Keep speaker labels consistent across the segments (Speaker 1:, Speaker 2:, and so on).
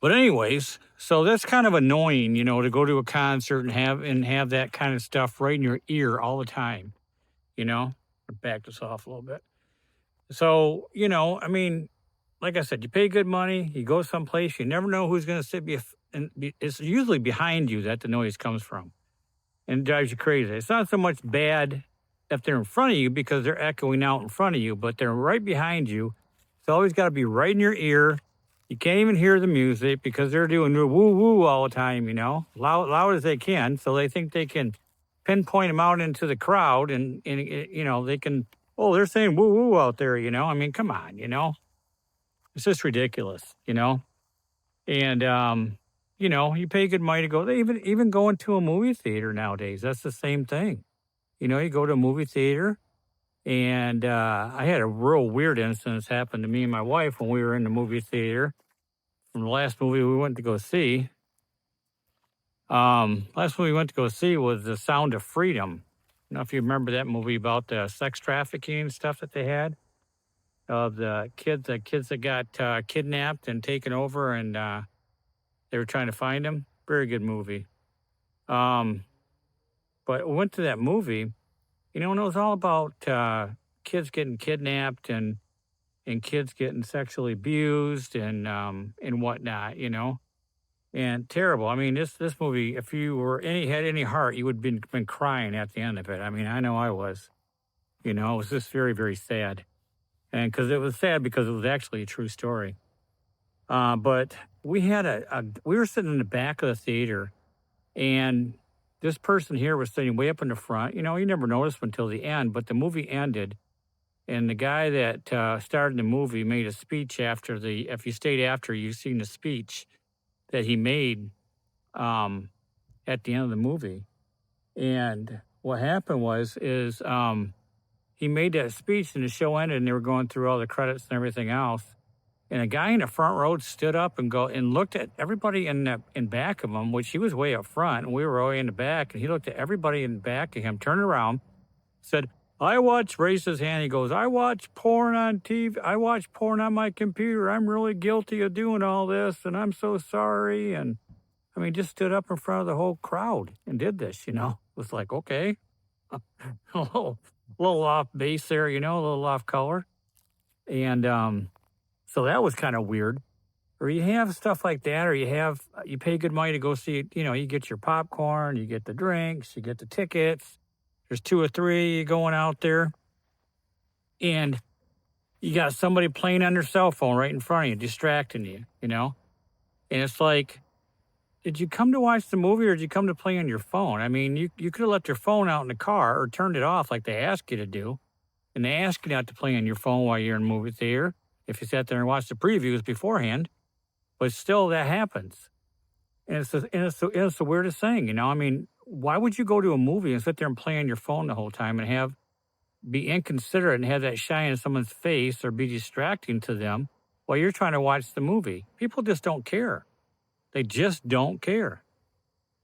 Speaker 1: But anyways, so that's kind of annoying, to go to a concert and have that kind of stuff right in your ear all the time, you know? Back this off a little bit. So, I mean, like I said, you pay good money, you go someplace, you never know who's going to it's usually behind you that the noise comes from and it drives you crazy. It's not so much bad if they're in front of you because they're echoing out in front of you, but they're right behind you. It's always got to be right in your ear. You can't even hear the music because they're doing woo woo all the time, loud as they can. So they think they can pinpoint them out into the crowd and they can, oh, they're saying woo woo out there, I mean, come on, it's just ridiculous. And, you pay good money to go. They even going to a movie theater nowadays. That's the same thing. You go to a movie theater, and I had a real weird instance happen to me and my wife when we were in the movie theater from the last movie we went to go see. Last movie we went to go see was The Sound of Freedom. I don't know if you remember that movie about the sex trafficking and stuff that they had of the kids that got kidnapped and taken over, and they were trying to find them. Very good movie. But we went to that movie, and it was all about kids getting kidnapped and kids getting sexually abused and whatnot. And terrible. I mean, this movie, if you had any heart, you would have been crying at the end of it. I mean, I know I was. It was just very, very sad. And because it was sad because it was actually a true story. But we had we were sitting in the back of the theater, and this person here was sitting way up in the front. You never noticed until the end, but the movie ended, and the guy that started the movie made a speech if you stayed after, you've seen the speech that he made at the end of the movie. And what happened is he made that speech and the show ended and they were going through all the credits and everything else. And a guy in the front row stood up and looked at everybody in back of him, which he was way up front and we were way in the back. And he looked at everybody in back of him, turned around, said, raised his hand. He goes, I watch porn on TV. I watch porn on my computer. I'm really guilty of doing all this and I'm so sorry. And I mean, just stood up in front of the whole crowd and did this, It was like, okay, a little off base there, a little off color. And so that was kind of weird. Or you have stuff like that, or you pay good money to go see it. You get your popcorn, you get the drinks, you get the tickets. There's 2 or 3 going out there. And you got somebody playing on their cell phone right in front of you, distracting you, And it's like, did you come to watch the movie or did you come to play on your phone? I mean, you could have left your phone out in the car or turned it off like they ask you to do. And they ask you not to play on your phone while you're in the movie theater if you sat there and watched the previews beforehand. But still, that happens. And it's the weirdest thing, I mean, why would you go to a movie and sit there and play on your phone the whole time and be inconsiderate and have that shine in someone's face or be distracting to them while you're trying to watch the movie? People just don't care. They just don't care.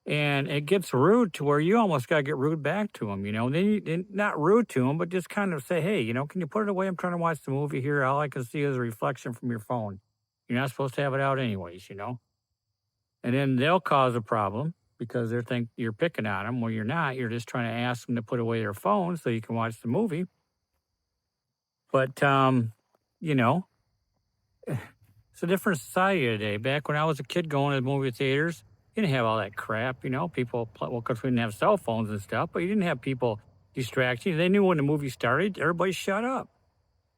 Speaker 1: And it gets rude to where you almost got to get rude back to them, Then not rude to them, but just kind of say, hey, can you put it away? I'm trying to watch the movie here. All I can see is a reflection from your phone. You're not supposed to have it out anyways, And then they'll cause a problem because they think you're picking on them. Well, you're not. You're just trying to ask them to put away their phone so you can watch the movie. But, it's a different society today. Back when I was a kid going to the movie theaters, you didn't have all that crap, People, because we didn't have cell phones and stuff, but you didn't have people distracting you. They knew when the movie started, everybody shut up.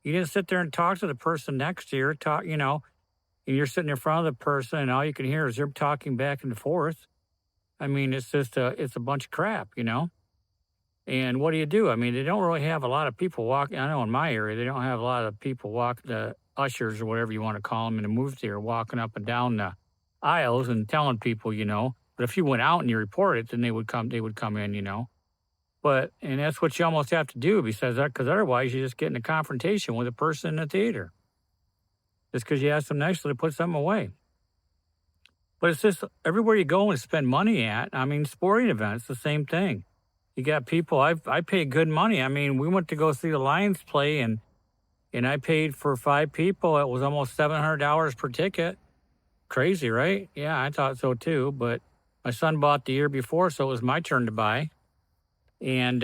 Speaker 1: You didn't sit there and talk to the person next to you, and you're sitting in front of the person and all you can hear is them talking back and forth. I mean, it's just it's a bunch of crap, And what do? I mean, they don't really have a lot of people walking. I know in my area, they don't have a lot of people the ushers or whatever you want to call them in the movie theater walking up and down the aisles and telling people, But if you went out and you report it, then they would come in, And that's what you almost have to do because otherwise you just get in a confrontation with a person in the theater. Just because you ask them nicely to put something away. But it's just everywhere you go and spend money at. I mean, sporting events, the same thing. You got people, I paid good money. I mean, we went to go see the Lions play and I paid for 5 people. It was almost $700 per ticket. crazy, right? Yeah, I thought so too. But my son bought the year before, so it was my turn to buy. And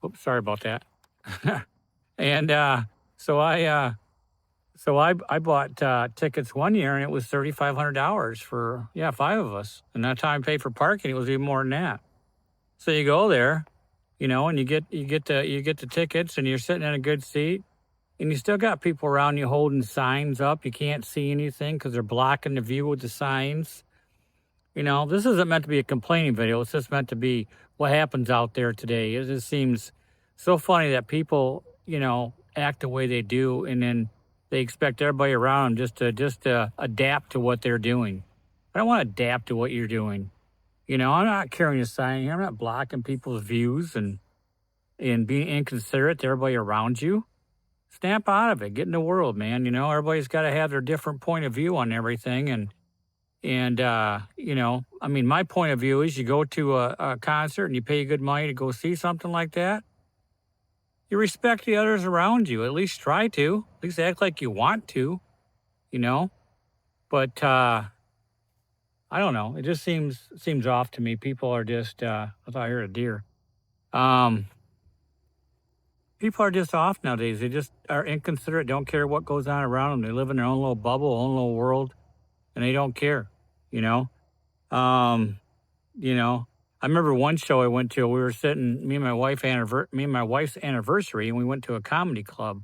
Speaker 1: oops, sorry about that. And so I bought tickets one year, and it was $3,500 for, yeah, 5 of us. And that time I paid for parking, it was even more than that. So you go there, and you get the tickets, and you're sitting in a good seat, and you still got people around you holding signs up. You can't see anything because they're blocking the view with the signs. This isn't meant to be a complaining video. It's just meant to be what happens out there today. It just seems so funny that people, act the way they do, and then they expect everybody around them just to adapt to what they're doing. I don't want to adapt to what you're doing. I'm not carrying a sign here. I'm not blocking people's views and being inconsiderate to everybody around you. Snap out of it. Get in the world, man. Everybody's got to have their different point of view on everything, and I mean, my point of view is you go to a concert and you pay good money to go see something like that. You respect the others around you. At least try to. At least act like you want to, you know. But I don't know. It just seems off to me. People are just. I thought I heard a deer. Um, People are just off nowadays. They just are inconsiderate. Don't care what goes on around them. They live in their own little bubble, own little world, and they don't care. You know. Um, I remember one show I went to. We were sitting, me and my wife's anniversary, and we went to a comedy club.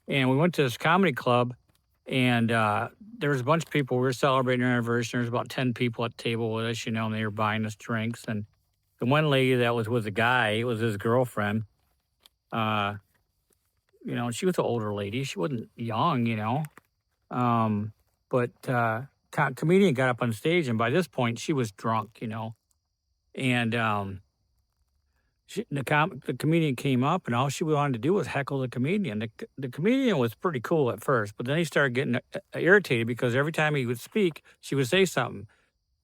Speaker 1: And we went to this comedy club, and there was a bunch of people. We were celebrating our anniversary. There was about 10 people at the table with us, and they were buying us drinks. And the one lady that was with the guy, it was his girlfriend. Uh, she was an older lady. She wasn't young, but comedian got up on stage, and by this point, she was drunk, and the comedian came up, and all she wanted to do was heckle the comedian. The comedian was pretty cool at first, but then he started getting irritated because every time he would speak, she would say something,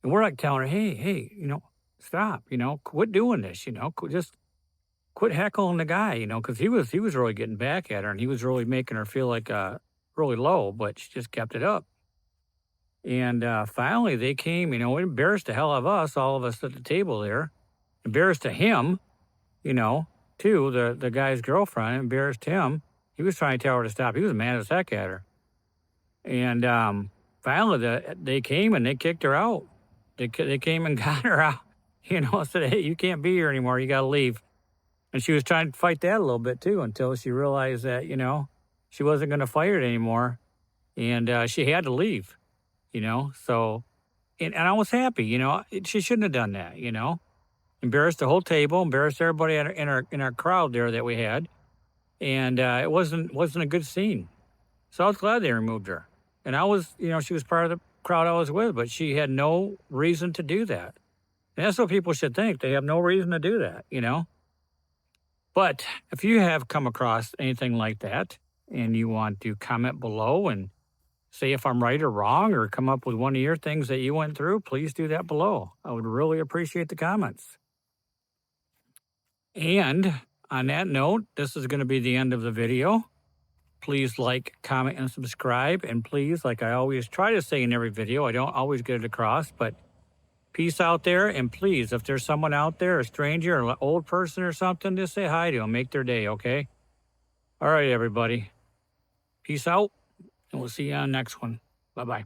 Speaker 1: and we're like telling her, "Hey, stop, quit doing this, just quit heckling the guy, because he was really getting back at her, and he was really making her feel like really low, but she just kept it up." And finally, they came, it embarrassed the hell of us, all of us at the table there, embarrassed to him, too, the guy's girlfriend, embarrassed him. He was trying to tell her to stop. He was mad as heck at her. And finally, they came and they kicked her out. They came and got her out, said, "Hey, you can't be here anymore. You got to leave." And she was trying to fight that a little bit, too, until she realized that, she wasn't going to fight it anymore. And she had to leave. So, and I was happy, she shouldn't have done that, embarrassed the whole table, embarrassed everybody in our crowd there that we had. And it wasn't a good scene. So I was glad they removed her. And I was, she was part of the crowd I was with, but she had no reason to do that. And that's what people should think. They have no reason to do that, But if you have come across anything like that and you want to comment below and say if I'm right or wrong, or come up with one of your things that you went through, please do that below. I would really appreciate the comments. And on that note, this is going to be the end of the video. Please like, comment, and subscribe. And please, like I always try to say in every video, I don't always get it across, but peace out there. And please, if there's someone out there, a stranger, or an old person or something, just say hi to them. Make their day, okay? All right, everybody. Peace out. And we'll see you on the next one. Bye-bye.